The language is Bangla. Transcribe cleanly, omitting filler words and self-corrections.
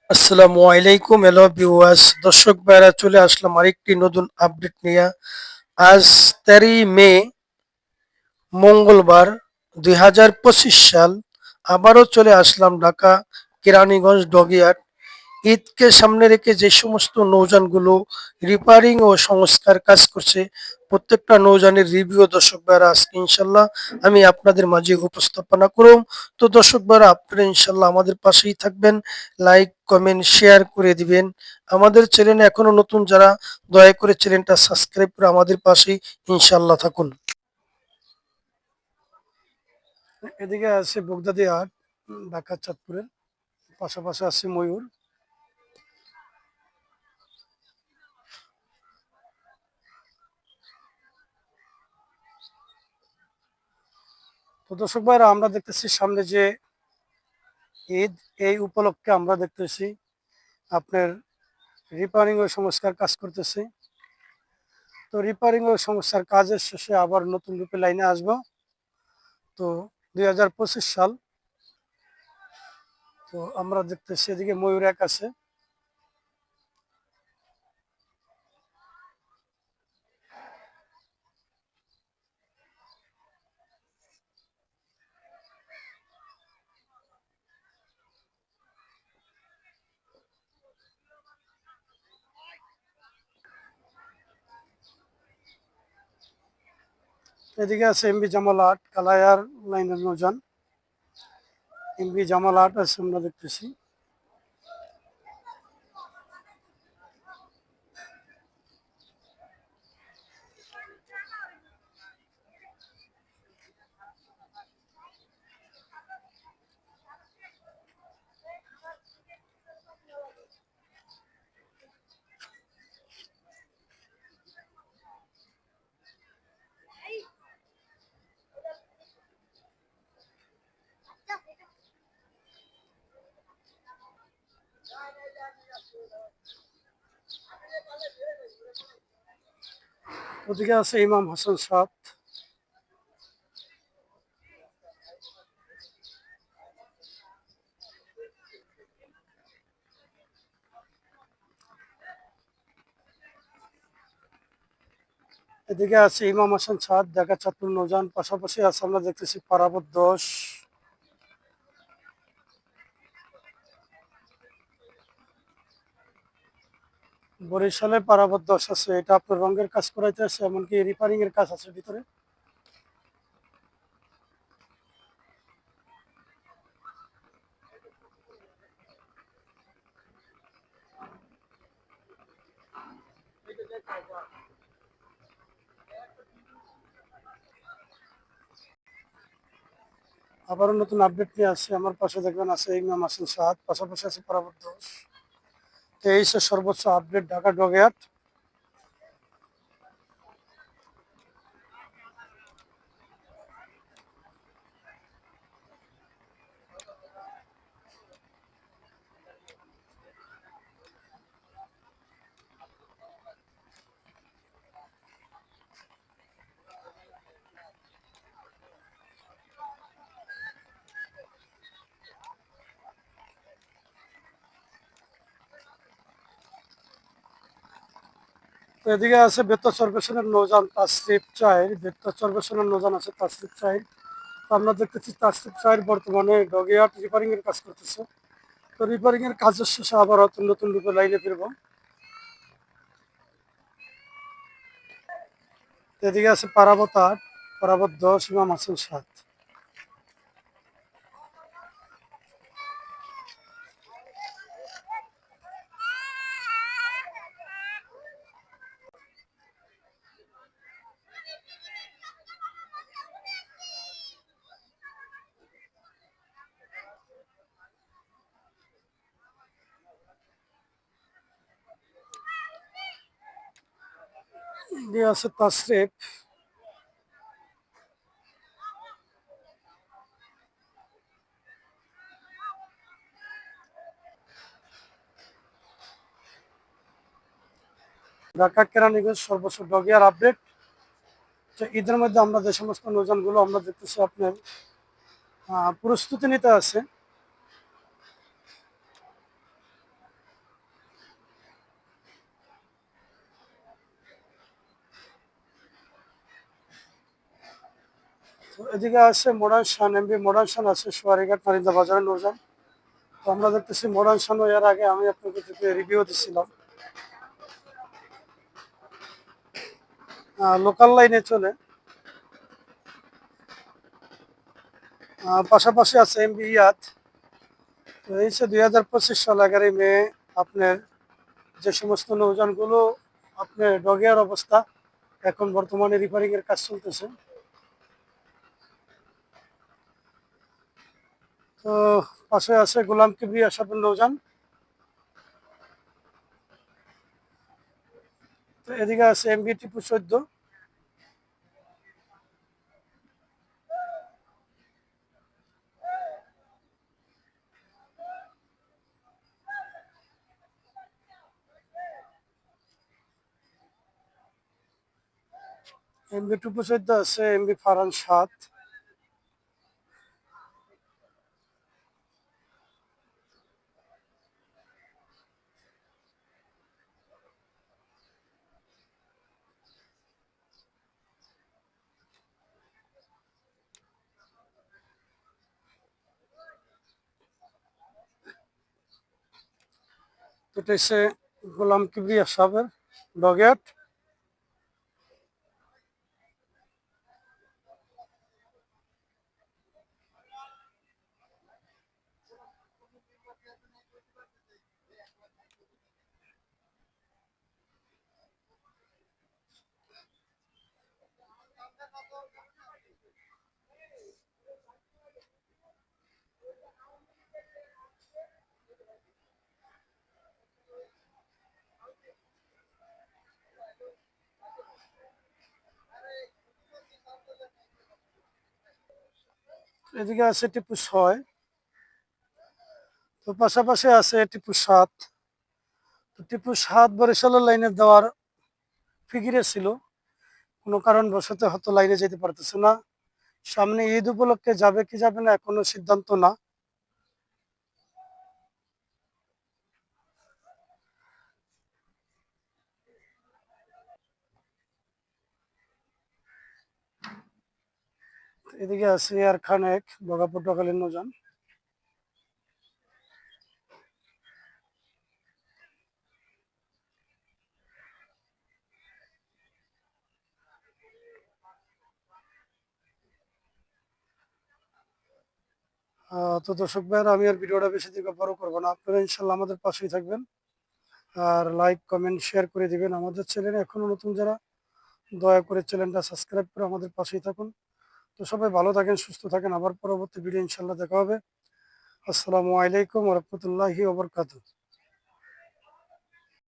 আসসালামু আলাইকুম হ্যালো ভিউয়ার্স দর্শক ভাইরা চলে আসলাম আরেকটি নতুন আপডেট নিয়ে। আজ 13 মে মঙ্গলবার 2025 সাল। আবারও চলে আসলাম ঢাকা কেরানীগঞ্জ ডগিয়ার্ড। ঈদকে সামনে রেখে যে সমস্ত নৌযানগুলো রিপেয়ারিং ও সংস্কার কাজ করছে, প্রত্যেকটা নৌযানের রিভিউ দর্শক ভাইরা আজকে ইনশাল্লাহ আমি আপনাদের মাঝে উপস্থাপনা করব। তো দর্শক ভাইরা আপনারা ইনশাল্লাহ আমাদের পাশেই থাকবেন, লাইক কমেন্ট শেয়ার করে দিবেন। আমাদের চ্যানেলে এখনো নতুন যারা, দয়া করে চ্যানেলটা সাবস্ক্রাইব করে আমাদের পাশেই ইনশাল্লাহ থাকুন। এদিকে আছে বগদাদি হাট, ঢাকা চাঁদপুরের পাশাপাশি আছে ময়ূর। তো দর্শক ভাইরা আমরা দেখতেছি সামনে যে ঈদ, এই উপলক্ষে আমরা দেখতেছি আপনার রিপেয়ারিং ও সংস্কার কাজ করতেছে। তো রিপেয়ারিং ও সংস্কার কাজের শেষে আবার নতুন রূপে লাইনে আসবো। তো 2025 সাল। তো আমরা দেখতেছি এদিকে ময়ূর এক আছে। এদিকে আছে এমবি জামাল আট কালায়ার লাইনের নৌযান। এমবি জামাল আট আছে আমরা দেখতেছি। ওদিকে আছে ইমাম হাসান সাত। এদিকে আছে ইমাম হাসান সাত ঢাকা চাঁদপুর নৌযান। পাশাপাশি আছে আমরা দেখতেছি পারাবত 10। বরিশালে পারাবত 10 আছে, এটা আপনার রঙের কাজ করাইতে আছে, এমনকি রিপেয়ারিং এর কাজ আছে ভিতরে। আবারও নতুন আপডেট নিয়ে আসছে। আমার পাশে দেখবেন আছে ইমাম হাসান সাত, পাশাপাশি আছে পারাবত 10। তো এই সর্বোচ্চ আপডেট ঢাকা ডগয়ার্ড। তো এদিকে আছে বেত্তা চরবেশনের নৌযান তাসরিফ চাইর। বেত্তা চরবেশনের নৌযান আছে তাসরিফ চাইর। তো আমরা দেখতেছি তাসরিফ চাইর বর্তমানে ডগিয়ার্ড রিপেয়ারিং এর কাজ করতেছে। তো রিপেয়ারিং এর কাজের শেষে আবার হয়তো নতুন রূপে লাইনে ফিরবো। তো এদিকে আছে পারাবত 8, পারাবত 10, ইমাম হাসান 7। এদিকে আছে তাসরিফ। ঢাকা কেরানীগঞ্জ সর্বোচ্চ ডগিয়ার আপডেট। তো ঈদের মধ্যে আমরা যে সমস্ত নৌযানগুলো আমরা দেখতেছি আপনার প্রস্তুতি নিতে আছে। তো এদিকে আছে মডার্ন শান, এমবি মডার্ন শান আছে সোয়ারিঘাট নারিন্দা বাজারে নৌজান। তো আমরা দেখতেছি মডার্ন শান, এর আগে আমি আপনাকে রিভিউ দিচ্ছিলাম। লোকাল লাইনে চলে, পাশাপাশি আছে এমবি ইয়াত। তো এই হচ্ছে 2025 সাল 11 মে আপনার যে সমস্ত নৌযানগুলো আপনার ডগিয়ার অবস্থা, এখন বর্তমানে রিপেয়ারিং এর কাজ চলতেছে। তো পাশে আছে গোলাম কিবরিয়া সাবের নৌযান। তো এদিকে আছে এমবি টিপু 14। এমবি টিপু 14 আছে এমবি ফারান 7। এটা হচ্ছে গোলাম কিবরিয়া সাবের ডগয়ার্ড। এদিকে আছে টিপু 6। তো পাশাপাশি আছে টিপু 7। তো টিপু 7 বরিশালের লাইনে দেওয়ার ফিকিরে ছিল, কোনো কারণবশত হয়তো লাইনে যেতে পারতেছে না। সামনে ঈদ উপলক্ষে যাবে কি যাবে না এখনো সিদ্ধান্ত না। এদিকে আছে এয়ার খান 1 বগা পটুয়াখালীর নৌযান। তো দর্শক ভাইয়েরা, আমি আর ভিডিওটা বেশি দিকে বড় করবো না, আপনারা ইনশাল্লাহ আমাদের পাশেই থাকবেন আর লাইক কমেন্ট শেয়ার করে দিবেন। আমাদের চ্যানেলে এখনো নতুন যারা, দয়া করে চ্যানেলটা সাবস্ক্রাইব করে আমাদের পাশেই থাকুন। তো সবাই ভালো থাকেন, সুস্থ থাকেন, আবার পরবর্তী ভিডিও ইনশাল্লাহ দেখা হবে। আসসালামু আলাইকুম ওয়া রাহমাতুল্লাহি ওয়া বারাকাতুহু।